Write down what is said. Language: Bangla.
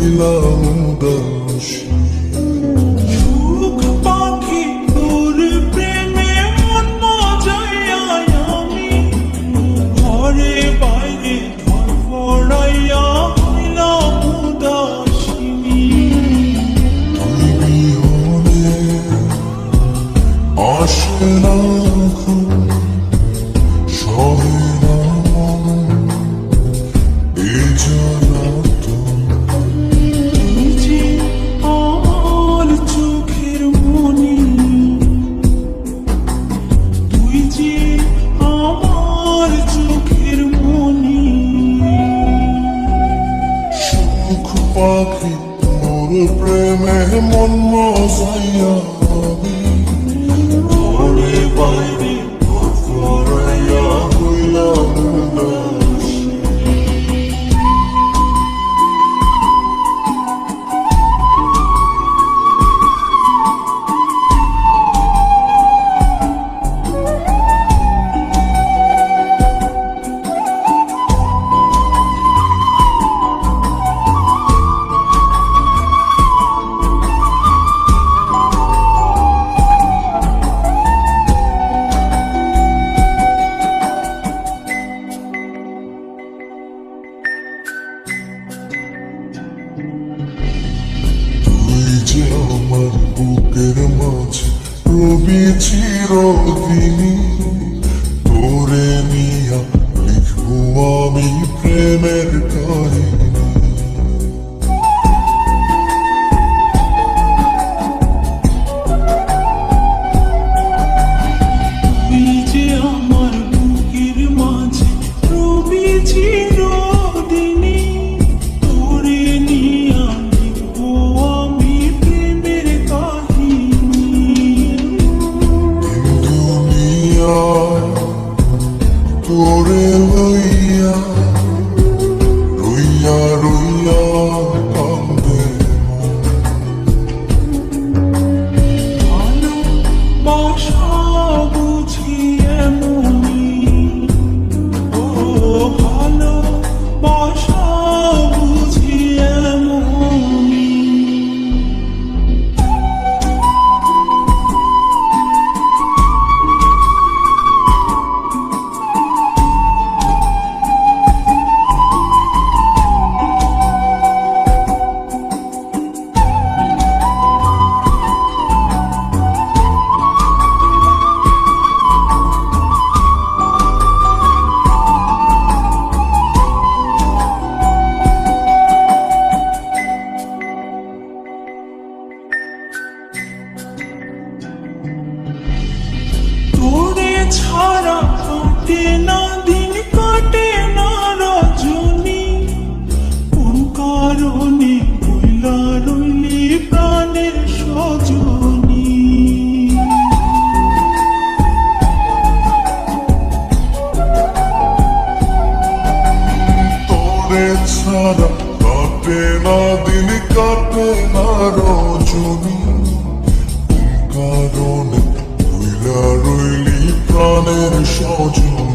হইলাম উদাসী। সুখ পাখি তোর প্রেমে মন মজাইয়া আমি ঘরে বাইরে ধরফড়াইয়া হইলাম উদাসিনী। তুই বিহনে আসে না ঘুম, সহে না মন এই জ্বালাতন। তুই যে আমার চোখের মনি, তুই যে আমার চোখের মনি। সুখ পাখি তোর প্রেমে মন মজাইয়া আমি ঘরে বাইরে ধরফড়াইয়া হইলাম উদাসী। তুই যে আমার বুকের মাঝে রবি চিরদিনই, তোরে নিয়া লিখবো আমি প্রেমের কাহিনী। তুই যে আমার বুকের মাঝে রবি চিরদিনী, তোরে নিয়া লিখবো আমি প্রেমের কাহিনী। দুনিয়ায় তোরে লইয়া রইয়া রইয়া কান্দে ভালোবাসা বুঝি এমনি, ও ভালোবাসা বুঝি এমনি। তোরে ছাড়া কাটে না দিন, কাটে না রজনী, কোন কারণে বইলা রইলি প্রাণের সজনী। তোরে ছাড়া কাটে না দিন, কাটে না রজনী, কোন কারণে ভুইলা রইলি প্রাণের সজনী।